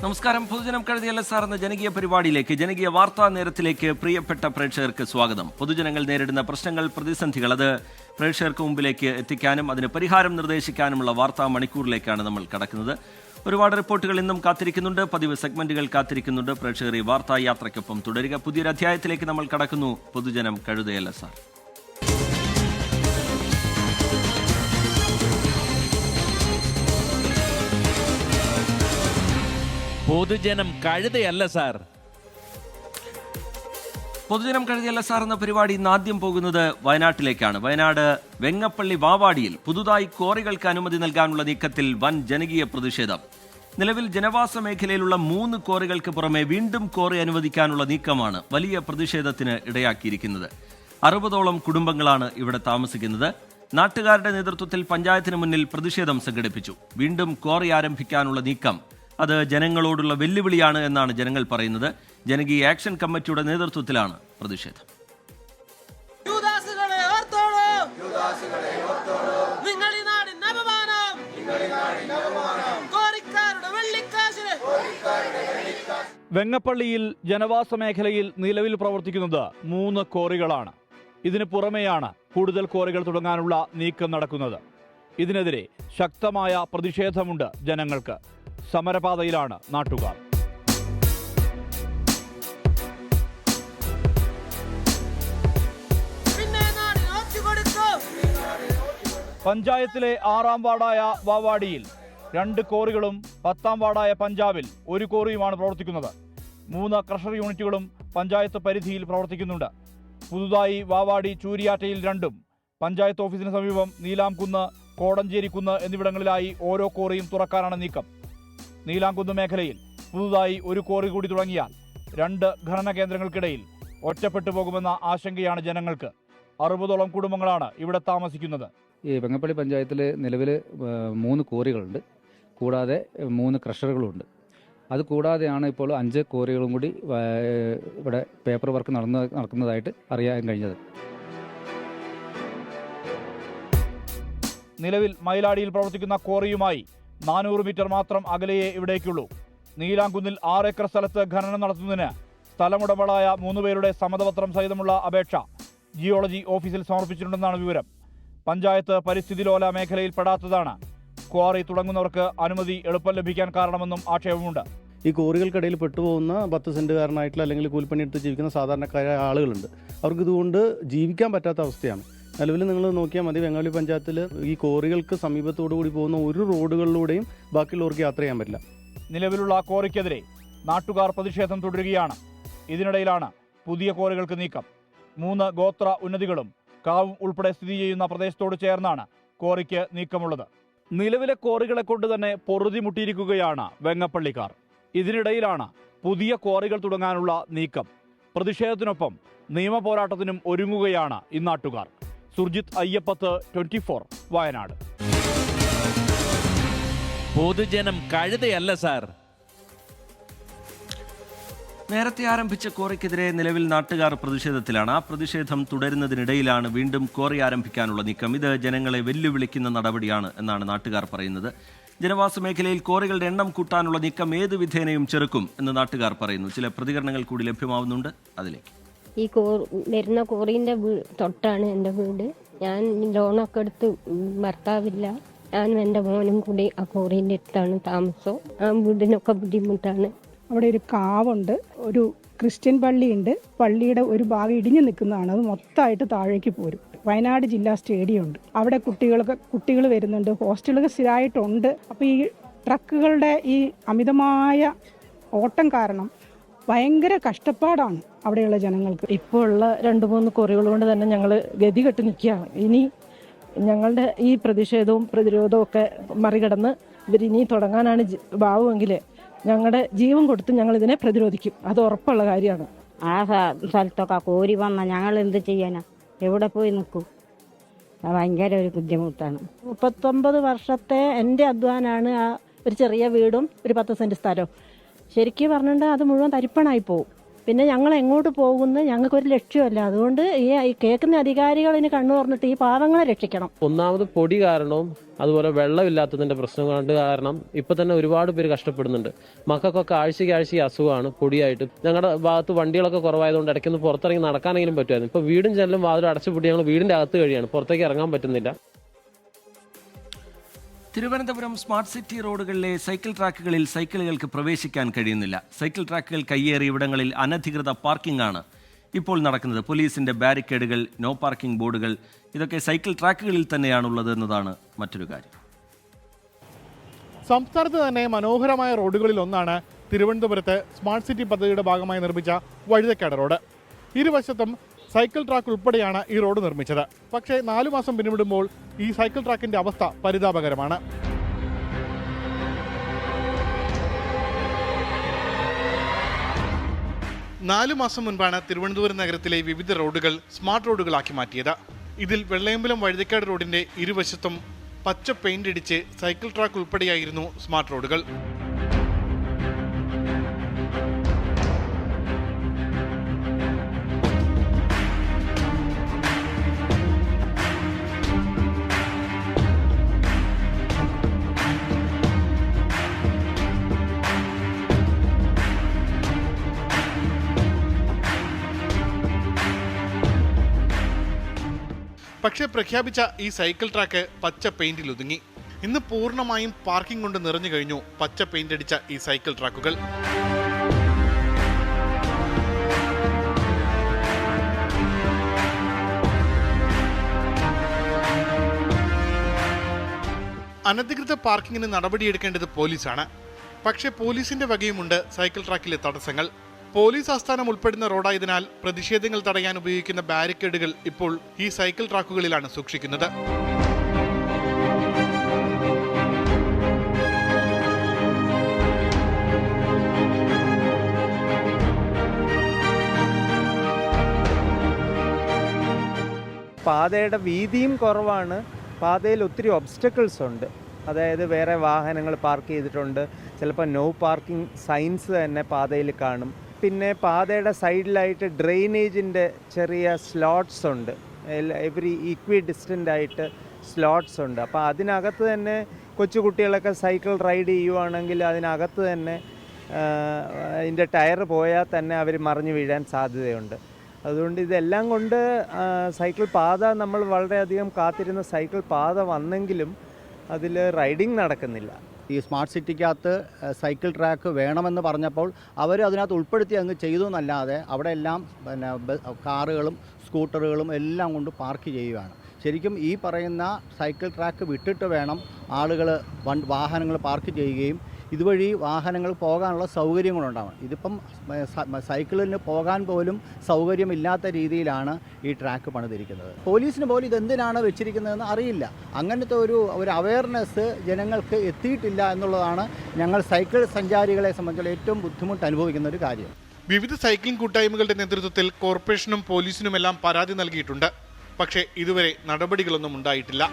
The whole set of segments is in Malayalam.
നമസ്കാരം. പൊതുജനം കഴുതിയല്ല സാർ എന്ന ജനകീയ പരിപാടിയിലേക്ക്, ജനകീയ വാർത്താ നേരത്തിലേക്ക് പ്രിയപ്പെട്ട പ്രേക്ഷകർക്ക് സ്വാഗതം. പൊതുജനങ്ങൾ നേരിടുന്ന പ്രശ്നങ്ങൾ, പ്രതിസന്ധികൾ അത് പ്രേക്ഷകർക്ക് മുമ്പിലേക്ക് എത്തിക്കാനും അതിന് പരിഹാരം നിർദ്ദേശിക്കാനുമുള്ള വാർത്താ മണിക്കൂറിലേക്കാണ് നമ്മൾ കടക്കുന്നത്. ഒരുപാട് റിപ്പോർട്ടുകൾ ഇന്നും കാത്തിരിക്കുന്നുണ്ട്, പതിവ് സെഗ്മെന്റുകൾ കാത്തിരിക്കുന്നുണ്ട്. പ്രേക്ഷകർ ഈ വാർത്താ യാത്രയ്ക്കൊപ്പം തുടരുക. പുതിയൊരു അധ്യായത്തിലേക്ക് നമ്മൾ കടക്കുന്നു. പൊതുജനം കഴുതയല്ല സാർ. പൊതുജനം കഴുതയല്ല സാർ. പൊതുജനം കഴുതയല്ല സാർ എന്ന പരിപാടി ഇന്ന് ആദ്യം പോകുന്നത് വയനാട്ടിലേക്കാണ്. വയനാട് വെങ്ങപ്പള്ളി വാവാടിയിൽ പുതുതായി ക്വാറികൾക്ക് അനുമതി നൽകാനുള്ള നീക്കത്തിൽ വൻ ജനകീയ പ്രതിഷേധം. നിലവിൽ ജനവാസ മേഖലയിലുള്ള 3 ക്വാറികൾക്ക് പുറമെ വീണ്ടും ക്വാറി അനുവദിക്കാനുള്ള നീക്കമാണ് വലിയ പ്രതിഷേധത്തിന് ഇടയാക്കിയിരിക്കുന്നത്. 60ഓളം കുടുംബങ്ങളാണ് ഇവിടെ താമസിക്കുന്നത്. നാട്ടുകാരുടെ നേതൃത്വത്തിൽ പഞ്ചായത്തിന് മുന്നിൽ പ്രതിഷേധം സംഘടിപ്പിച്ചു. വീണ്ടും ക്വാറി ആരംഭിക്കാനുള്ള നീക്കം അത് ജനങ്ങളോടുള്ള വെല്ലുവിളിയാണ് എന്നാണ് ജനങ്ങൾ പറയുന്നത്. ജനകീയ ആക്ഷൻ കമ്മിറ്റിയുടെ നേതൃത്വത്തിലാണ് പ്രതിഷേധം. വെങ്ങപ്പള്ളിയിൽ ജനവാസ മേഖലയിൽ നിലവിൽ പ്രവർത്തിക്കുന്നത് 3 ക്വാറികളാണ്. ഇതിന് പുറമെയാണ് കൂടുതൽ ക്വാറികൾ തുടങ്ങാനുള്ള നീക്കം നടക്കുന്നത്. ഇതിനെതിരെ ശക്തമായ പ്രതിഷേധമുണ്ട് ജനങ്ങൾക്ക്. സമരപാതയിലാണ് നാട്ടുകാർ. പഞ്ചായത്തിലെ 6ാം വാർഡായ വാവാടിയിൽ 2 ക്വാറികളും 10ാം വാർഡായ പഞ്ചാബിൽ 1 ക്വാറിയുമാണ് പ്രവർത്തിക്കുന്നത്. 3 ക്രഷർ യൂണിറ്റുകളും പഞ്ചായത്ത് പരിധിയിൽ പ്രവർത്തിക്കുന്നുണ്ട്. പുതുതായി വാവാടി ചൂരിയാറ്റയിൽ 2ഉം പഞ്ചായത്ത് ഓഫീസിന് സമീപം നീലാംകുന്ന്, കോടഞ്ചേരിക്കുന്ന് എന്നിവിടങ്ങളിലായി ഓരോ ക്വാറിയും തുറക്കാനാണ് നീക്കം. നീലാംകുന്ന് മേഖലയിൽ പുതുതായി 1 ക്വാറി കൂടി തുടങ്ങിയാൽ 2 ഖനന കേന്ദ്രങ്ങൾക്കിടയിൽ ഒറ്റപ്പെട്ടു പോകുമെന്ന ആശങ്കയാണ് ജനങ്ങൾക്ക്. 60ഓളം കുടുംബങ്ങളാണ് ഇവിടെ താമസിക്കുന്നത്. ഈ വെങ്ങപ്പള്ളി പഞ്ചായത്തിൽ നിലവിൽ 3 ക്വാറികളുണ്ട്, കൂടാതെ 3 ക്രഷറുകളുണ്ട്. അത് കൂടാതെയാണ് ഇപ്പോൾ 5 ക്വാറികളും കൂടി ഇവിടെ പേപ്പർ വർക്ക് നടക്കുന്നതായിട്ട് അറിയാൻ കഴിഞ്ഞത്. നിലവിൽ മയിലാടിയിൽ പ്രവർത്തിക്കുന്ന ക്വാറിയുമായി 400 മീറ്റർ മാത്രം അകലെയേ ഇവിടേക്കുള്ളൂ. നീലാംകുന്നിൽ 6 ഏക്കർ സ്ഥലത്ത് ഖനനം നടത്തുന്നതിന് സ്ഥലമുടമകളായ 3 പേരുടെ സമ്മതപത്രം സഹിതമുള്ള അപേക്ഷ ജിയോളജി ഓഫീസിൽ സമർപ്പിച്ചിട്ടുണ്ടെന്നാണ് വിവരം. പഞ്ചായത്ത് പരിസ്ഥിതിലോല മേഖലയിൽ പെടാത്തതാണ് ക്വാറി തുടങ്ങുന്നവർക്ക് അനുമതി എളുപ്പം ലഭിക്കാൻ കാരണമെന്നും ആക്ഷേപമുണ്ട്. ഈ ക്വാറികൾക്കിടയിൽ പെട്ടുപോകുന്ന 10 സെന്റുകാരനായിട്ടുള്ള അല്ലെങ്കിൽ കൂലിപ്പണിയെടുത്ത് ജീവിക്കുന്ന സാധാരണക്കാരായ ആളുകളുണ്ട്. അവർക്ക് ഇതുകൊണ്ട് ജീവിക്കാൻ പറ്റാത്ത അവസ്ഥയാണ്. നിലവിൽ നിങ്ങൾ നോക്കിയാൽ മതി, വെങ്ങാളി പഞ്ചായത്തിൽ ഈ ക്വാറികൾക്ക് സമീപത്തോടു കൂടി പോകുന്ന ഒരു റോഡുകളിലൂടെയും ബാക്കിയുള്ളവർക്ക് യാത്ര ചെയ്യാൻ പറ്റില്ല. നിലവിലുള്ള ക്വാറിക്കെതിരെ നാട്ടുകാർ പ്രതിഷേധം തുടരുകയാണ്. ഇതിനിടയിലാണ് പുതിയ ക്വാറികൾക്ക് നീക്കം. 3 ഗോത്ര ഉന്നതികളും കാവും ഉൾപ്പെടെ സ്ഥിതി ചെയ്യുന്ന പ്രദേശത്തോട് ചേർന്നാണ് ക്വാറിക്ക് നീക്കമുള്ളത്. നിലവിലെ ക്വാറികളെ കൊണ്ട് തന്നെ പൊറുതിമുട്ടിയിരിക്കുകയാണ് വെങ്ങപ്പള്ളിക്കാർ. ഇതിനിടയിലാണ് പുതിയ ക്വാറികൾ തുടങ്ങാനുള്ള നീക്കം. പ്രതിഷേധത്തിനൊപ്പം നിയമ പോരാട്ടത്തിനും ഒരുങ്ങുകയാണ് ഇന്നാട്ടുകാർ. സുർജിത് അയ്യപ്പത്ത്, 24 വയനാട്. പൊതുജനം കഴുതയല്ല സാർ. നേരത്തെ ആരംഭിച്ച ക്വാറിക്കെതിരെ നിലവിൽ നാട്ടുകാർ പ്രതിഷേധത്തിലാണ്. ആ പ്രതിഷേധം തുടരുന്നതിനിടയിലാണ് വീണ്ടും ക്വാറി ആരംഭിക്കാനുള്ള നീക്കം. ഇത് ജനങ്ങളെ വെല്ലുവിളിക്കുന്ന നടപടിയാണ് എന്നാണ് നാട്ടുകാർ പറയുന്നത്. ജനവാസ മേഖലയിൽ ക്വാറികളുടെ എണ്ണം കൂട്ടാനുള്ള നീക്കം ഏത് വിധേനയും ചെറുക്കും എന്ന് നാട്ടുകാർ പറയുന്നു. ചില പ്രതികരണങ്ങൾ കൂടി ലഭ്യമാവുന്നുണ്ട്, അതിലേക്ക്. ഈ വരുന്ന ക്വാറിൻ്റെ തൊട്ടാണ് എൻ്റെ വീട്. ഞാൻ ലോണൊക്കെ എടുത്ത് ഭർത്താവില്ല, ഞാനും എൻ്റെ മോനും കൂടി ആ ക്വാറിൻ്റെ അടുത്താണ് താമസം. ആ വീടിനൊക്കെ ബുദ്ധിമുട്ടാണ്. അവിടെ ഒരു കാവുണ്ട്, ഒരു ക്രിസ്ത്യൻ പള്ളിയുണ്ട്. പള്ളിയുടെ ഒരു ഭാഗം ഇടിഞ്ഞു നിൽക്കുന്നതാണ്, അത് മൊത്തമായിട്ട് താഴേക്ക് പോരും. വയനാട് ജില്ലാ സ്റ്റേഡിയം ഉണ്ട്, അവിടെ കുട്ടികൾ വരുന്നുണ്ട്, ഹോസ്റ്റലുകൾ സ്ഥിരമായിട്ടുണ്ട്. അപ്പോൾ ഈ ട്രക്കുകളുടെ ഈ അമിതമായ ഓട്ടം കാരണം ഭയങ്കര കഷ്ടപ്പാടാണ് അവിടെയുള്ള ജനങ്ങൾക്ക്. ഇപ്പോൾ ഉള്ള 2-3 ക്വാറികൾ കൊണ്ട് തന്നെ ഞങ്ങൾ ഗതികെട്ട് നിൽക്കുകയാണ്. ഇനി ഞങ്ങളുടെ ഈ പ്രതിഷേധവും പ്രതിരോധവും ഒക്കെ മറികടന്ന് ഇവരിനി തുടങ്ങാനാണ് ഭാവമെങ്കിൽ ഞങ്ങളുടെ ജീവൻ കൊടുത്ത് ഞങ്ങൾ ഇതിനെ പ്രതിരോധിക്കും. അത് ഉറപ്പുള്ള കാര്യമാണ്. ആ സ്ഥലത്തൊക്കെ കോരി വന്നാൽ ഞങ്ങൾ എന്ത് ചെയ്യാനാ? എവിടെ പോയി നിൽക്കും? ഭയങ്കര ഒരു ബുദ്ധിമുട്ടാണ്. 39 വർഷത്തെ എൻ്റെ അധ്വാനാണ് ആ ഒരു ചെറിയ വീടും ഒരു 10 സെൻറ്റ് സ്ഥലവും. ശരിക്കും പറഞ്ഞിട്ടുണ്ടെങ്കിൽ അത് മുഴുവൻ തരിപ്പണായി പോവും. പിന്നെ ഞങ്ങൾ എങ്ങോട്ട് പോകുന്നു ഞങ്ങൾക്കൊരു ലക്ഷ്യമല്ല. അതുകൊണ്ട് ഈ കേൾക്കുന്ന അധികാരികൾ ഇനി കണ്ണു തുറന്നിട്ട് ഈ പാവങ്ങളെ രക്ഷിക്കണം. ഒന്നാമത് പൊടി കാരണവും അതുപോലെ വെള്ളമില്ലാത്തതിൻ്റെ പ്രശ്നം കൊണ്ട് കാരണം ഇപ്പം തന്നെ ഒരുപാട് പേര് കഷ്ടപ്പെടുന്നുണ്ട്. മക്കൾക്കൊക്കെ ആഴ്ചയ്ക്ക് അസുഖമാണ് പൊടിയായിട്ട്. ഞങ്ങളുടെ ഭാഗത്ത് വണ്ടികളൊക്കെ കുറവായതുകൊണ്ട് ഇടയ്ക്കൊന്ന് പുറത്തിറങ്ങി നടക്കാനെങ്കിലും പറ്റുമായിരുന്നു. ഇപ്പോൾ വീടും ജനലും വാതിലും അടച്ചുപൂട്ടി ഞങ്ങൾ വീടിൻ്റെ അകത്ത് കഴിയാണ്, പുറത്തേക്ക് ഇറങ്ങാൻ പറ്റുന്നില്ല. തിരുവനന്തപുരം സ്മാർട്ട് സിറ്റി റോഡുകളിലെ സൈക്കിൾ ട്രാക്കുകളിൽ സൈക്കിളുകൾക്ക് പ്രവേശിക്കാൻ കഴിയുന്നില്ല. സൈക്കിൾ ട്രാക്കുകൾ കയ്യേറിയ ഇവിടങ്ങളിൽ അനധികൃത പാർക്കിംഗ് ആണ് ഇപ്പോൾ നടക്കുന്നത്. പോലീസിന്റെ ബാരിക്കേഡുകൾ, നോ പാർക്കിംഗ് ബോർഡുകൾ, ഇതൊക്കെ സൈക്കിൾ ട്രാക്കുകളിൽ തന്നെയാണുള്ളത് എന്നതാണ് മറ്റൊരു കാര്യം. സംസ്ഥാനത്ത് തന്നെ മനോഹരമായ റോഡുകളിൽ ഒന്നാണ് തിരുവനന്തപുരത്ത് സ്മാർട്ട് സിറ്റി പദ്ധതിയുടെ ഭാഗമായി നിർമ്മിച്ച വഴുതക്കാട് റോഡ്. ഇരുവശത്തും സൈക്കിൾ ട്രാക്ക് ഉൾപ്പെടെയാണ് ഈ റോഡ് നിർമ്മിച്ചത്. പക്ഷേ 4 മാസം പിന്നിടുമ്പോൾ ഈ സൈക്കിൾ ട്രാക്കിന്റെ അവസ്ഥ പരിതാപകരമാണ്. നാലു മാസം മുൻപാണ് തിരുവനന്തപുരം നഗരത്തിലെ വിവിധ റോഡുകൾ സ്മാർട്ട് റോഡുകളാക്കി മാറ്റിയത്. ഇതിൽ വെള്ളയമ്പലം വഴുതക്കാട് റോഡിന്റെ ഇരുവശത്തും പച്ച പെയിന്റ് അടിച്ച് സൈക്കിൾ ട്രാക്ക് ഉൾപ്പെടെയായിരുന്നു സ്മാർട്ട് റോഡുകൾ. പക്ഷേ പ്രഖ്യാപിച്ച ഈ സൈക്കിൾ ട്രാക്ക് പച്ച പെയിന്റിൽ ഒതുങ്ങി. ഇന്ന് പൂർണ്ണമായും പാർക്കിംഗ് കൊണ്ട് നിറഞ്ഞു കഴിഞ്ഞു പച്ച പെയിന്റ് അടിച്ച ഈ സൈക്കിൾ ട്രാക്കുകൾ. അനധികൃത പാർക്കിങ്ങിന് നടപടിയെടുക്കേണ്ടത് പോലീസാണ്. പക്ഷേ പോലീസിന്റെ വകയുമുണ്ട് സൈക്കിൾ ട്രാക്കിലെ തടസ്സങ്ങൾ. പോലീസ് ആസ്ഥാനം ഉൾപ്പെടുന്ന റോഡായതിനാൽ പ്രതിഷേധങ്ങൾ തടയാൻ ഉപയോഗിക്കുന്ന ബാരിക്കേഡുകൾ ഇപ്പോൾ ഈ സൈക്കിൾ ട്രാക്കുകളിലാണ് സൂക്ഷിക്കുന്നത്. പാതയുടെ വീതിയും കുറവാണ്. പാതയിൽ ഒത്തിരി ഒബ്സ്റ്റക്കിൾസ് ഉണ്ട്. അതായത് വേറെ വാഹനങ്ങൾ പാർക്ക് ചെയ്തിട്ടുണ്ട്. ചിലപ്പോൾ നോ പാർക്കിംഗ് സൈൻസ് തന്നെ പാതയിൽ കാണും. പിന്നെ പാതയുടെ സൈഡിലായിട്ട് ഡ്രെയിനേജിൻ്റെ ചെറിയ സ്ലോട്ട്സ് ഉണ്ട്. എവറി ഈക്വി ഡിസ്റ്റൻ്റ് ആയിട്ട് സ്ലോട്ട്സ് ഉണ്ട്. അപ്പോൾ അതിനകത്ത് തന്നെ കൊച്ചു കുട്ടികളൊക്കെ സൈക്കിൾ റൈഡ് ചെയ്യുവാണെങ്കിൽ അതിനകത്ത് തന്നെ അതിൻ്റെ ടയർ പോയാൽ തന്നെ അവർ മറിഞ്ഞു വീഴാൻ സാധ്യതയുണ്ട്. അതുകൊണ്ട് ഇതെല്ലാം കൊണ്ട് സൈക്കിൾ പാത നമ്മൾ വളരെയധികം കാത്തിരുന്ന സൈക്കിൾ പാത വന്നെങ്കിലും അതിൽ റൈഡിങ് നടക്കുന്നില്ല. ഈ സ്മാർട്ട് സിറ്റിക്കകത്ത് സൈക്കിൾ ട്രാക്ക് വേണമെന്ന് പറഞ്ഞപ്പോൾ അവർ അതിനകത്ത് ഉൾപ്പെടുത്തി അങ്ങ് ചെയ്തു എന്നല്ലാതെ അവിടെ എല്ലാം പിന്നെ കാറുകളും സ്കൂട്ടറുകളും എല്ലാം കൊണ്ട് പാർക്ക് ചെയ്യുകയാണ്. ശരിക്കും ഈ പറയുന്ന സൈക്കിൾ ട്രാക്ക് വിട്ടിട്ട് വേണം ആളുകൾ വാഹനങ്ങൾ പാർക്ക് ചെയ്യുകയും ഇതുവഴി വാഹനങ്ങൾ പോകാനുള്ള സൗകര്യങ്ങളുണ്ടാവണം. ഇതിപ്പം സൈക്കിളിന് പോകാൻ പോലും സൗകര്യമില്ലാത്ത രീതിയിലാണ് ഈ ട്രാക്ക് പണിതിരിക്കുന്നത്. പോലീസിന് പോലും ഇതെന്തിനാണ് വെച്ചിരിക്കുന്നതെന്ന് അറിയില്ല. അങ്ങനത്തെ ഒരു അവയർനെസ് ജനങ്ങൾക്ക് എത്തിയിട്ടില്ല എന്നുള്ളതാണ് ഞങ്ങൾ സൈക്കിൾ സഞ്ചാരികളെ സംബന്ധിച്ചുള്ള ഏറ്റവും ബുദ്ധിമുട്ട് അനുഭവിക്കുന്ന ഒരു കാര്യം. വിവിധ സൈക്ലിംഗ് കൂട്ടായ്മകളുടെ നേതൃത്വത്തിൽ കോർപ്പറേഷനും പോലീസിനുമെല്ലാം പരാതി നൽകിയിട്ടുണ്ട്. പക്ഷേ ഇതുവരെ നടപടികളൊന്നും ഉണ്ടായിട്ടില്ല.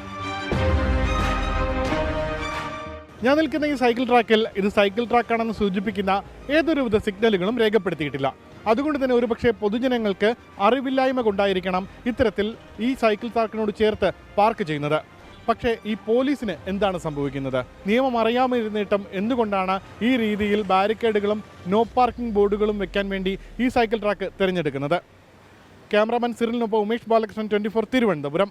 ഞാൻ നിൽക്കുന്ന ഈ സൈക്കിൾ ട്രാക്കിൽ ഇത് സൈക്കിൾ ട്രാക്കാണെന്ന് സൂചിപ്പിക്കുന്ന ഏതൊരുവിധ സിഗ്നലുകളും രേഖപ്പെടുത്തിയിട്ടില്ല. അതുകൊണ്ട് തന്നെ ഒരുപക്ഷെ പൊതുജനങ്ങൾക്ക് അറിവില്ലായ്മ കൊണ്ടായിരിക്കണം ഇത്തരത്തിൽ ഈ സൈക്കിൾ ട്രാക്കിനോട് ചേർത്ത് പാർക്ക് ചെയ്യുന്നത്. പക്ഷേ ഈ പോലീസിന് എന്താണ് സംഭവിക്കുന്നത്? നിയമം അറിയാമിരുന്നിട്ടും എന്തുകൊണ്ടാണ് ഈ രീതിയിൽ ബാരിക്കേഡുകളും നോ പാർക്കിംഗ് ബോർഡുകളും വെക്കാൻ വേണ്ടി ഈ സൈക്കിൾ ട്രാക്ക് തിരഞ്ഞെടുക്കുന്നത്? ക്യാമറാമാൻ സിറിലിനൊപ്പം ഉമേഷ് ബാലകൃഷ്ണൻ, 24 തിരുവനന്തപുരം.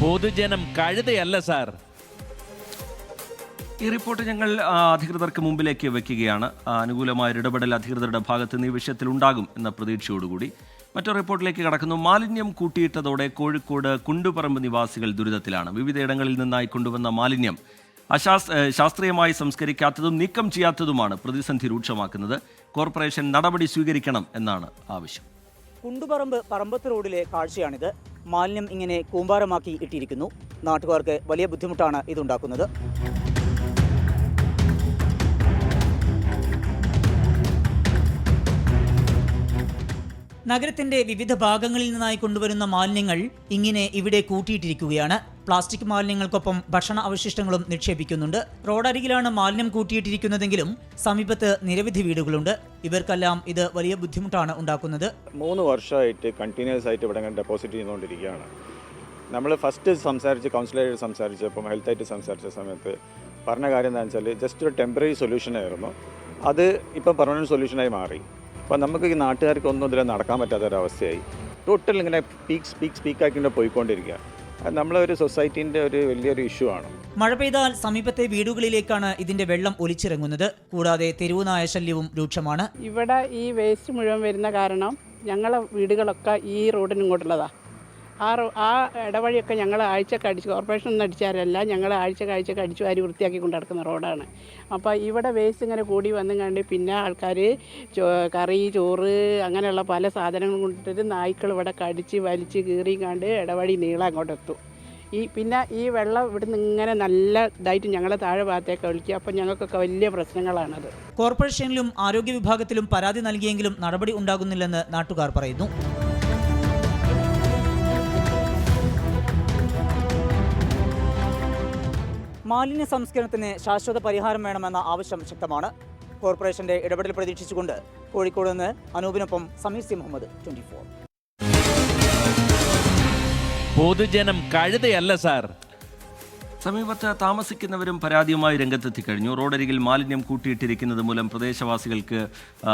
പൊതുജനം കഴുതയല്ല സാർ. ഈ റിപ്പോർട്ട് ഞങ്ങൾ അധികൃതർക്ക് മുമ്പിലേക്ക് വെക്കുകയാണ്. അനുകൂലമായ ഇടപെടൽ അധികൃതരുടെ ഭാഗത്ത് നിന്ന് ഈ വിഷയത്തിൽ ഉണ്ടാകും എന്ന പ്രതീക്ഷയോടുകൂടി മറ്റൊരു റിപ്പോർട്ടിലേക്ക് കടക്കുന്നു. മാലിന്യം കൂട്ടിയിട്ടതോടെ കോഴിക്കോട് കുണ്ടുപറമ്പ് നിവാസികൾ ദുരിതത്തിലാണ്. വിവിധയിടങ്ങളിൽ നിന്നായി കൊണ്ടുവന്ന മാലിന്യം ശാസ്ത്രീയമായി സംസ്കരിക്കാത്തതും നീക്കം ചെയ്യാത്തതുമാണ് പ്രതിസന്ധി രൂക്ഷമാക്കുന്നത്. കോർപ്പറേഷൻ നടപടി സ്വീകരിക്കണം എന്നാണ് ആവശ്യം. കുണ്ടുപറമ്പ് പറമ്പത്ത് റോഡിലെ കാഴ്ചയാണിത്. മാലിന്യം ഇങ്ങനെ കൂമ്പാരമാക്കി ഇട്ടിരിക്കുന്നു. നാട്ടുകാർക്ക് വലിയ ബുദ്ധിമുട്ടാണ് ഇതുണ്ടാക്കുന്നത്. നഗരത്തിന്റെ വിവിധ ഭാഗങ്ങളിൽ നിന്നായി കൊണ്ടുവരുന്ന മാലിന്യങ്ങൾ ഇങ്ങനെ ഇവിടെ കൂട്ടിയിട്ടിരിക്കുകയാണ്. പ്ലാസ്റ്റിക് മാലിന്യങ്ങൾക്കൊപ്പം ഭക്ഷണ അവശിഷ്ടങ്ങളും നിക്ഷേപിക്കുന്നുണ്ട്. റോഡരികിലാണ് മാലിന്യം കൂട്ടിയിട്ടിരിക്കുന്നതെങ്കിലും സമീപത്ത് നിരവധി വീടുകളുണ്ട്. ഇവർക്കെല്ലാം ഇത് വലിയ ബുദ്ധിമുട്ടാണ് ഉണ്ടാക്കുന്നത്. 3 വർഷമായിട്ട് കണ്ടിന്യൂസ് ആയിട്ട് ഇവിടെ ഡെപ്പോസിറ്റ് ചെയ്തുകൊണ്ടിരിക്കുകയാണ്. നമ്മൾ ഫസ്റ്റ് കൗൺസിലറായിട്ട് സംസാരിച്ചപ്പം ഹെൽത്തായിട്ട് സംസാരിച്ച സമയത്ത് പറഞ്ഞ കാര്യം എന്താണെന്ന് വെച്ചാൽ ജസ്റ്റ് ഒരു ടെമ്പററി സൊല്യൂഷനായിരുന്നു. അത് ഇപ്പം പെർമനൻറ്റ് സൊല്യൂഷനായി മാറി. അപ്പോൾ നമുക്ക് ഈ നാട്ടുകാർക്ക് ഒന്നും ഇതിൽ നടക്കാൻ പറ്റാത്തൊരവസ്ഥയായി. ടോട്ടൽ ഇങ്ങനെ പീക്കാക്കിൻ്റെ പോയിക്കൊണ്ടിരിക്കുക. അത് നമ്മളെ ഒരു സൊസൈറ്റീൻ്റെ ഒരു വലിയൊരു ഇഷ്യൂ ആണ്. മഴ പെയ്താൽ സമീപത്തെ വീടുകളിലേക്കാണ് ഇതിന്റെ വെള്ളം ഒലിച്ചിറങ്ങുന്നത്. കൂടാതെ തെരുവുനായ ശല്യവും രൂക്ഷമാണ്. ഇവിടെ ഈ വേസ്റ്റ് മുഴുവൻ വരുന്ന കാരണം ഞങ്ങളെ വീടുകളൊക്കെ ഈ റോഡിന് ഇങ്ങോട്ടുള്ളതാണ്. ആ ഇടവഴിയൊക്കെ ഞങ്ങൾ ആഴ്ചക്ക് അടിച്ച് കോർപ്പറേഷൻ ഒന്നും അടിച്ചാരല്ല, ഞങ്ങൾ ആഴ്ചക്ക് അടിച്ചു വാരി വൃത്തിയാക്കി കൊണ്ട് നടക്കുന്ന റോഡാണ്. അപ്പോൾ ഇവിടെ വേസ്റ്റ് ഇങ്ങനെ കൂടി വന്നും കണ്ട് പിന്നെ ആൾക്കാർ കറി ചോറ് അങ്ങനെയുള്ള പല സാധനങ്ങളും കൊണ്ടിട്ട് നായ്ക്കൾ ഇവിടെ കടിച്ച് വലിച്ച് കീറി കണ്ട് ഇടവഴി നീളം അങ്ങോട്ടെത്തും. പിന്നെ ഈ വെള്ളം ഇവിടുന്ന് ഇങ്ങനെ നല്ല ഇതായിട്ട് ഞങ്ങളെ താഴെ ഭാഗത്തേക്ക് ഒഴിക്കുക. അപ്പം ഞങ്ങൾക്കൊക്കെ വലിയ പ്രശ്നങ്ങളാണത്. കോർപ്പറേഷനിലും ആരോഗ്യ വിഭാഗത്തിലും പരാതി നൽകിയെങ്കിലും നടപടി ഉണ്ടാകുന്നില്ലെന്ന് നാട്ടുകാർ പറയുന്നു. മാലിന്യ സംസ്കരണത്തിന് ശാശ്വത പരിഹാരം വേണമെന്ന ആവശ്യം ശക്തമാണ്. കോർപ്പറേഷന്റെ ഇടപെടൽ പ്രതീക്ഷിച്ചുകൊണ്ട് കോഴിക്കോട് നിന്ന് അനൂപിനൊപ്പം സമീർ സി മുഹമ്മദ്, 24. പൊതുജനം കഴുതയല്ല സാർ. സമീപത്ത് താമസിക്കുന്നവരും പരാതിയുമായി രംഗത്തെത്തിക്കഴിഞ്ഞു. റോഡരികിൽ മാലിന്യം കൂട്ടിയിട്ടിരിക്കുന്നത് മൂലം പ്രദേശവാസികൾക്ക്,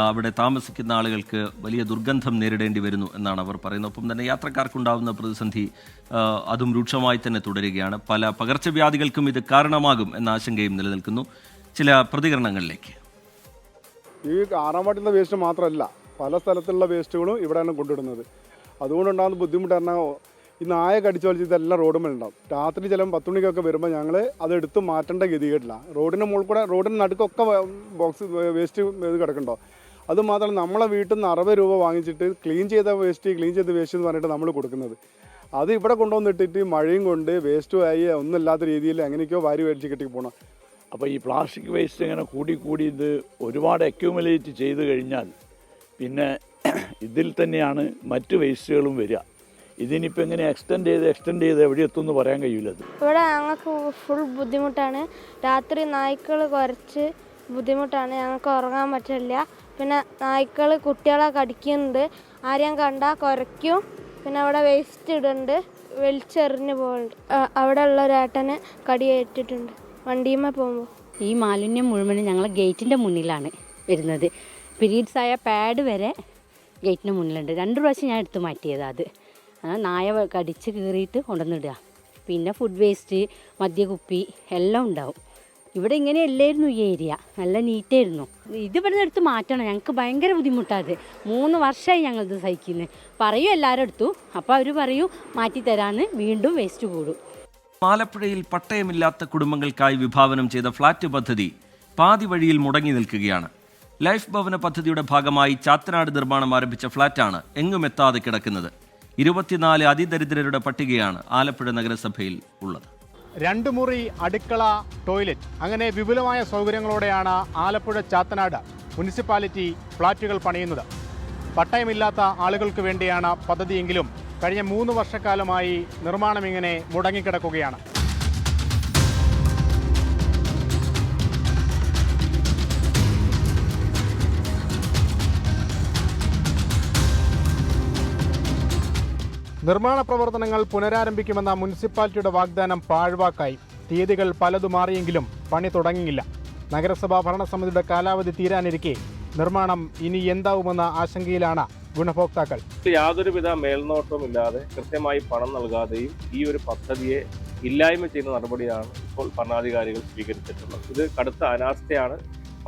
അവിടെ താമസിക്കുന്ന ആളുകൾക്ക് വലിയ ദുർഗന്ധം നേരിടേണ്ടി വരുന്നു എന്നാണ് അവർ പറയുന്നത്. ഒപ്പം തന്നെ യാത്രക്കാർക്കുണ്ടാകുന്ന പ്രതിസന്ധി അതും രൂക്ഷമായി തന്നെ തുടരുകയാണ്. പല പകർച്ചവ്യാധികൾക്കും ഇത് കാരണമാകും എന്ന ആശങ്കയും നിലനിൽക്കുന്നു. ചില പ്രതികരണങ്ങളിലേക്ക്. ഈ 6-ാം വാർഡിലെ വേസ്റ്റ് മാത്രമല്ല, പല സ്ഥലത്തുള്ള വേസ്റ്റുകളും ഇവിടെയാണ് കൊണ്ടിടുന്നത്. അതുകൊണ്ടുണ്ടാകുന്ന ബുദ്ധിമുട്ട് പറഞ്ഞാൽ ഈ നായ കടിച്ചു വലിച്ച് ഇതെല്ലാം റോഡുമേലുണ്ടാവും. രാത്രി ചിലപ്പോൾ 10 മണിക്കൊക്കെ വരുമ്പോൾ ഞങ്ങൾ അതെടുത്ത് മാറ്റേണ്ട ഗതികേട്ടില്ല. റോഡിൻ്റെ മുകളിൽ കൂടെ റോഡിന് നടുക്കൊക്കെ ബോക്സ് വേസ്റ്റ് ഇത് കിടക്കണ്ടോ. അതുമാത്രമല്ല, നമ്മളെ വീട്ടിൽ നിന്ന് 60 രൂപ വാങ്ങിച്ചിട്ട് ക്ലീൻ ചെയ്ത വേസ്റ്റ് എന്ന് പറഞ്ഞിട്ട് നമ്മൾ കൊടുക്കുന്നത്. അത് ഇവിടെ കൊണ്ടുവന്നിട്ടിട്ട് മഴയും കൊണ്ട് വേസ്റ്റും ആയി ഒന്നുമില്ലാത്ത രീതിയിൽ എങ്ങനെയൊക്കെയോ വാരി മേടിച്ച് കെട്ടി പോകണം. അപ്പോൾ ഈ പ്ലാസ്റ്റിക് വേസ്റ്റ് ഇങ്ങനെ കൂടി ഇത് ഒരുപാട് അക്യൂമുലേറ്റ് ചെയ്ത് കഴിഞ്ഞാൽ പിന്നെ ഇതിൽ തന്നെയാണ് മറ്റ് വേസ്റ്റുകളും വരിക. ഇതിനിപ്പോൾ എങ്ങനെ എക്സ്റ്റെൻഡ് ചെയ്ത് എവിടെ എത്തുമെന്ന് പറയാൻ കഴിയില്ലത്. ഇവിടെ ഞങ്ങൾക്ക് ഫുൾ ബുദ്ധിമുട്ടാണ്. രാത്രി നായ്ക്കൾ കുറച്ച് ബുദ്ധിമുട്ടാണ്. ഞങ്ങൾക്ക് ഉറങ്ങാൻ പറ്റില്ല. പിന്നെ നായ്ക്കൾ കുട്ടികളെ കടിക്കുന്നുണ്ട്. ആരെയും കണ്ടാൽ കുരയ്ക്കും. പിന്നെ അവിടെ വേസ്റ്റ് ഇടുന്നുണ്ട്, വലിച്ചെറിഞ്ഞ് പോകുന്നുണ്ട്. അവിടെ ഉള്ള ഒരേട്ടന് കടിയേറ്റിട്ടുണ്ട് വണ്ടിയുമ്മ പോകുമ്പോൾ. ഈ മാലിന്യം മുഴുവനും ഞങ്ങൾ ഗേറ്റിൻ്റെ മുന്നിലാണ് വരുന്നത്. പീരീഡ്സ് ആയ പാഡ് വരെ ഗേറ്റിൻ്റെ മുന്നിലുണ്ട്. 2 പ്രാവശ്യം ഞാൻ എടുത്ത് മാറ്റിയത്. അത് നായ കടിച്ച് കീറിയിട്ട് കൊണ്ടുവന്നിടുക. പിന്നെ ഫുഡ് വേസ്റ്റ്, മദ്യക്കുപ്പി എല്ലാം ഉണ്ടാവും. ഇവിടെ ഇങ്ങനെയല്ലായിരുന്നു ഈ ഏരിയ, നല്ല നീറ്റായിരുന്നു. ഇത് ഇവിടെ എടുത്ത് മാറ്റണം. ഞങ്ങൾക്ക് ഭയങ്കര ബുദ്ധിമുട്ടാണ്. 3 വർഷമായി ഞങ്ങളിത് സഹിക്കുന്നത്. പറയും എല്ലാവരും എടുത്തു, അപ്പോൾ അവർ പറയും മാറ്റിത്തരാന്ന്. വീണ്ടും വേസ്റ്റ് കൂടും. ആലപ്പുഴയിൽ പട്ടയമില്ലാത്ത കുടുംബങ്ങൾക്കായി വിഭാവനം ചെയ്ത ഫ്ളാറ്റ് പദ്ധതി പാതി വഴിയിൽ മുടങ്ങി നിൽക്കുകയാണ്. ലൈഫ് ഭവന പദ്ധതിയുടെ ഭാഗമായി ചാത്തനാട് നിർമ്മാണം ആരംഭിച്ച ഫ്ളാറ്റാണ് എങ്ങുമെത്താതെ കിടക്കുന്നത്. 24 അതിദരിദ്രരുടെ പട്ടികയാണ് ആലപ്പുഴ നഗരസഭയിൽ ഉള്ളത്. 2 മുറി, അടുക്കള, ടോയ്ലറ്റ് അങ്ങനെ വിപുലമായ സൗകര്യങ്ങളോടെയാണ് ആലപ്പുഴ ചാത്തനാട് മുനിസിപ്പാലിറ്റി ഫ്ളാറ്റുകൾ പണിയുന്നത്. പട്ടയമില്ലാത്ത ആളുകൾക്ക് വേണ്ടിയാണ് പദ്ധതിയെങ്കിലും കഴിഞ്ഞ 3 വർഷക്കാലമായി നിർമ്മാണം ഇങ്ങനെ മുടങ്ങിക്കിടക്കുകയാണ്. നിർമ്മാണ പ്രവർത്തനങ്ങൾ പുനരാരംഭിക്കുമെന്ന മുനിസിപ്പാലിറ്റിയുടെ വാഗ്ദാനം പാഴ്വാക്കായി. തീയതികൾ പലതും മാറിയെങ്കിലും പണി തുടങ്ങിയില്ല. നഗരസഭാ ഭരണസമിതിയുടെ കാലാവധി തീരാനിരിക്കെ നിർമ്മാണം ഇനി എന്താവുമെന്ന ആശങ്കയിലാണ് ഗുണഭോക്താക്കൾ. യാതൊരുവിധ മേൽനോട്ടവുമില്ലാതെ കൃത്യമായി പണം നൽകാതെയും ഈ ഒരു പദ്ധതിയെ ഇല്ലായ്മ ചെയ്യുന്ന നടപടിയാണ് ഇപ്പോൾ ഭരണാധികാരികൾ സ്വീകരിച്ചിട്ടുള്ളത്. ഇത് കടുത്ത അനാസ്ഥയാണ്.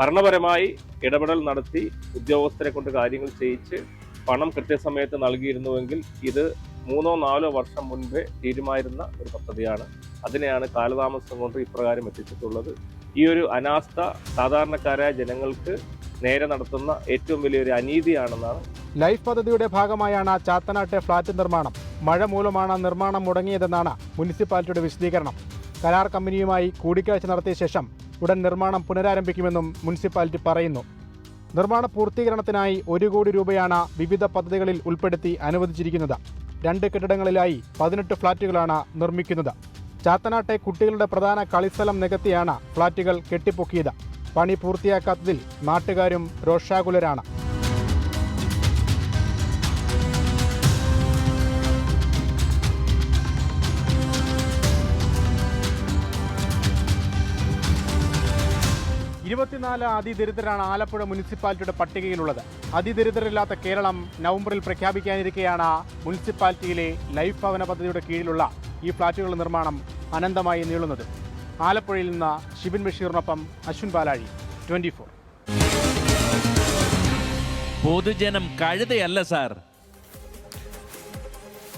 ഭരണപരമായി ഇടപെടൽ നടത്തി ഉദ്യോഗസ്ഥരെ കൊണ്ട് കാര്യങ്ങൾ ചെയ്യിച്ച് പണം കൃത്യസമയത്ത് നൽകിയിരുന്നുവെങ്കിൽ ഇത് 3-4 വർഷം മുൻപേ തീരുമാനിക്കുന്ന ഒരു പദ്ധതിയാണ്. അതിനെയാണ് കാലതാമസം കൊണ്ട് ഇപ്രകാരം എത്തിച്ചിട്ടുള്ളത്. ഈ ഒരു അനാസ്ഥ സാധാരണക്കാരായ ജനങ്ങൾക്ക് നേരെ നടത്തുന്ന ഏറ്റവും വലിയൊരു അനീതിയാണെന്നാണ്. ലൈഫ് പദ്ധതിയുടെ ഭാഗമായാണ് ചാത്തനാട്ടെ ഫ്ളാറ്റ് നിർമ്മാണം. മഴ മൂലമാണ് നിർമ്മാണം മുടങ്ങിയതെന്നാണ് മുനിസിപ്പാലിറ്റിയുടെ വിശദീകരണം. കരാർ കമ്പനിയുമായി കൂടിക്കാഴ്ച നടത്തിയ ശേഷം ഉടൻ നിർമ്മാണം പുനരാരംഭിക്കുമെന്നും മുനിസിപ്പാലിറ്റി പറയുന്നു. നിർമ്മാണ പൂർത്തീകരണത്തിനായി 1 കോടി രൂപയാണ് വിവിധ പദ്ധതികളിൽ ഉൾപ്പെടുത്തി അനുവദിച്ചിരിക്കുന്നത്. 2 കെട്ടിടങ്ങളിലായി 18 ഫ്ളാറ്റുകളാണ് നിർമ്മിക്കുന്നത്. ചാത്തനാട്ടെ കുട്ടികളുടെ പ്രധാന കളിസ്ഥലം നികത്തിയാണ് ഫ്ളാറ്റുകൾ കെട്ടിപ്പൊക്കിയത്. പണി പൂർത്തിയാക്കാത്തതിൽ നാട്ടുകാരും രോഷാകുലരാണ്. ഇരുപത്തിനാല് അതിദരിദ്രരാണ് ആലപ്പുഴ മുനിസിപ്പാലിറ്റിയുടെ പട്ടികയിലുള്ളത്. അതിദരിദ്രരില്ലാത്ത കേരളം നവംബറിൽ പ്രഖ്യാപിക്കാനിരിക്കെയാണ് മുനിസിപ്പാലിറ്റിയിലെ ലൈഫ് ഭവന പദ്ധതിയുടെ കീഴിലുള്ള ഈ ഫ്ളാറ്റുകളുടെ നിർമ്മാണം അനന്തമായി നീളുന്നത്. ആലപ്പുഴയിൽ നിന്ന് ഷിബിൻ ബഷീറിനൊപ്പം അശ്വിൻ പാലാഴി, 24. പൊതുജനം കഴുതയല്ല സാർ.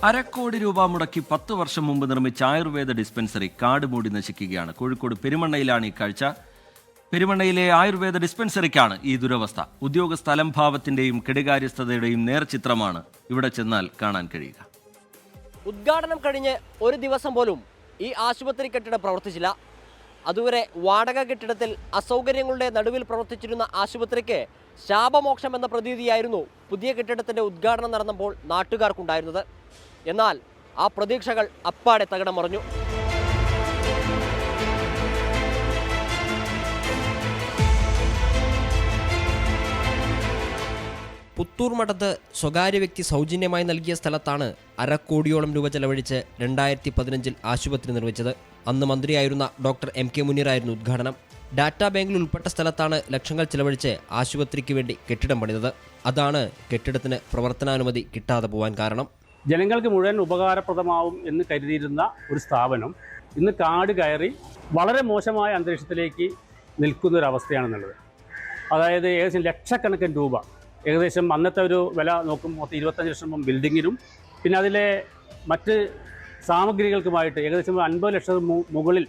1/2 കോടി രൂപ മുടക്കി 10 വർഷം മുമ്പ് നിർമ്മിച്ച ആയുർവേദ ഡിസ്പെൻസറി കാട് മൂടി നശിക്കുകയാണ്. കോഴിക്കോട് പെരുമണ്ണയിലാണ് ഈ കാഴ്ച. പെരുമണ്ണയിലെ ആയുർവേദ ഡിസ്പെൻസറിക്കാണ് ഈ ദുരവസ്ഥ. ഉദ്യോഗസ്ഥ അലംഭാവത്തിന്റെയും കെടുകാര്യസ്ഥതയുടെയും നേർചിത്രമാണ് ഇവിടെ ചെന്നാൽ കാണാൻ കഴിയുക. ഉദ്ഘാടനം കഴിഞ്ഞ് ഒരു ദിവസം പോലും ഈ ആശുപത്രി കെട്ടിടം പ്രവർത്തിച്ചില്ല. അതുവരെ വാടക കെട്ടിടത്തിൽ അസൗകര്യങ്ങളുടെ നടുവിൽ പ്രവർത്തിച്ചിരുന്ന ആശുപത്രിക്ക് ശാപമോക്ഷം എന്ന പ്രതീതിയായിരുന്നു പുതിയ കെട്ടിടത്തിന്റെ ഉദ്ഘാടനം നടന്നപ്പോൾ നാട്ടുകാർക്കുണ്ടായിരുന്നത്. എന്നാൽ ആ പ്രതീക്ഷകൾ അപ്പാടെ തകിടം മറിഞ്ഞു. പുത്തൂർ മഠത്ത് സ്വകാര്യ വ്യക്തി സൗജന്യമായി നൽകിയ സ്ഥലത്താണ് 1/2 കോടിയോളം രൂപ ചെലവഴിച്ച് 2015 ആശുപത്രി നിർമ്മിച്ചത്. അന്ന് മന്ത്രിയായിരുന്ന ഡോക്ടർ MK മുനീറായിരുന്നു ഉദ്ഘാടനം. ഡാറ്റാ ബാങ്കിൽ ഉൾപ്പെട്ട സ്ഥലത്താണ് ലക്ഷങ്ങൾ ചെലവഴിച്ച് ആശുപത്രിക്ക് വേണ്ടി കെട്ടിടം പണിതത്. അതാണ് കെട്ടിടത്തിന് പ്രവർത്തനാനുമതി കിട്ടാതെ പോകാൻ കാരണം. ജനങ്ങൾക്ക് മുഴുവൻ ഉപകാരപ്രദമാവും എന്ന് കരുതിയിരുന്ന ഒരു സ്ഥാപനം ഇന്ന് കാട് കയറി വളരെ മോശമായ അന്തരീക്ഷത്തിലേക്ക് നിൽക്കുന്നൊരവസ്ഥയാണെന്നുള്ളത്. അതായത് ഏകദേശം ലക്ഷക്കണക്കിന് രൂപ, ഏകദേശം അന്നത്തെ ഒരു വില നോക്കുമ്പോൾ 25 ലക്ഷം ബിൽഡിങ്ങിനും പിന്നെ അതിലെ മറ്റ് സാമഗ്രികൾക്കുമായിട്ട് ഏകദേശം 50 ലക്ഷം മുകളിൽ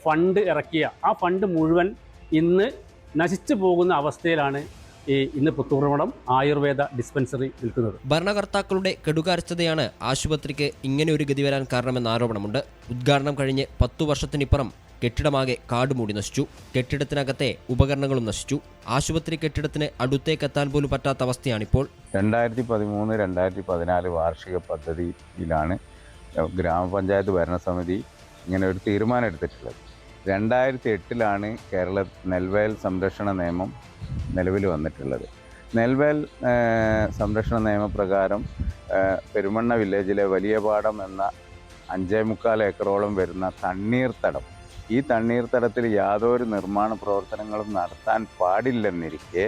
ഫണ്ട് ഇറക്കിയ ആ ഫണ്ട് മുഴുവൻ ഇന്ന് നശിച്ചു പോകുന്ന അവസ്ഥയിലാണ് ഇന്ന് പുത്തൂർമഠം ആയുർവേദ ഡിസ്പെൻസറി നിൽക്കുന്നത്. ഭരണകർത്താക്കളുടെ കെടുകാര്യസ്ഥതയാണ് ആശുപത്രിക്ക് ഇങ്ങനെ ഒരു ഗതി വരാൻ കാരണമെന്ന ആരോപണമുണ്ട്. ഉദ്ഘാടനം കഴിഞ്ഞ് 10 വർഷത്തിനിപ്പുറം കെട്ടിടമാകെ കാടുമൂടി നശിച്ചു. കെട്ടിടത്തിനകത്തെ ഉപകരണങ്ങളും നശിച്ചു. ആശുപത്രി കെട്ടിടത്തിന് അടുത്തേക്കെത്താൻ പോലും പറ്റാത്ത അവസ്ഥയാണിപ്പോൾ. 2013-2014 വാർഷിക പദ്ധതിയിലാണ് ഗ്രാമപഞ്ചായത്ത് ഭരണസമിതി ഇങ്ങനെ ഒരു തീരുമാനം എടുത്തിട്ടുള്ളത്. 2008 കേരള നെൽവയൽ സംരക്ഷണ നിയമം നിലവിൽ വന്നിട്ടുള്ളത്. നെൽവയൽ സംരക്ഷണ നിയമപ്രകാരം പെരുമണ്ണ വില്ലേജിലെ വലിയ പാടം എന്ന 5.25 ഏക്കറോളം വരുന്ന തണ്ണീർത്തടം, ഈ തണ്ണീർത്തടത്തിൽ യാതൊരു നിർമ്മാണ പ്രവർത്തനങ്ങളും നടത്താൻ പാടില്ലെന്നിരിക്കെ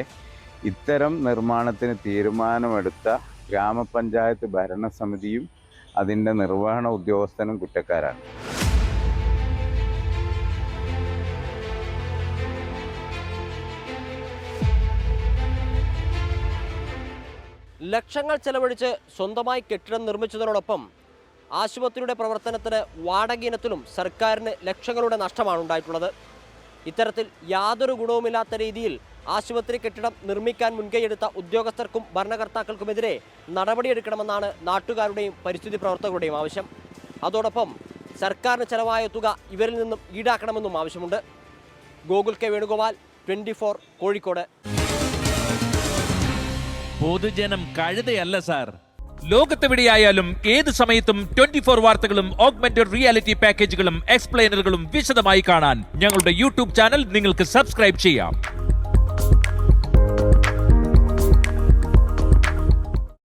ഇത്തരം നിർമ്മാണത്തിന് തീരുമാനമെടുത്ത ഗ്രാമപഞ്ചായത്ത് ഭരണസമിതിയും അതിൻ്റെ നിർവഹണ ഉദ്യോഗസ്ഥനും കുറ്റക്കാരാണ്. ലക്ഷങ്ങൾ ചെലവഴിച്ച് സ്വന്തമായി കെട്ടിടം നിർമ്മിച്ചതിനോടൊപ്പം ആശുപത്രിയുടെ പ്രവർത്തനത്തിന് വാടക ഇനത്തിലും സർക്കാരിന് ലക്ഷങ്ങളുടെ നഷ്ടമാണ് ഉണ്ടായിട്ടുള്ളത്. ഇത്തരത്തിൽ യാതൊരു ഗുണവുമില്ലാത്ത രീതിയിൽ ആശുപത്രി കെട്ടിടം നിർമ്മിക്കാൻ മുൻകൈയെടുത്ത ഉദ്യോഗസ്ഥർക്കും ഭരണകർത്താക്കൾക്കുമെതിരെ നടപടിയെടുക്കണമെന്നാണ് നാട്ടുകാരുടെയും പരിസ്ഥിതി പ്രവർത്തകരുടെയും ആവശ്യം. അതോടൊപ്പം സർക്കാരിന് ചെലവായ തുക ഇവരിൽ നിന്നും ഈടാക്കണമെന്നും ആവശ്യമുണ്ട്. ഗോകുൽ കെ വേണുഗോപാൽ, 24 കോഴിക്കോട്. പൊതുജനം കഴുതയല്ല സാർ. ലോകത്തെവിടെയായാലും ഏത് സമയത്തും 24 വാർത്തകളും ഓഗ്മെന്റഡ് റിയാലിറ്റി പാക്കേജുകളും എക്സ്പ്ലെയിനറുകളും വിശദമായി കാണാൻ ഞങ്ങളുടെ യൂട്യൂബ് ചാനൽ നിങ്ങൾക്ക് സബ്സ്ക്രൈബ് ചെയ്യാം.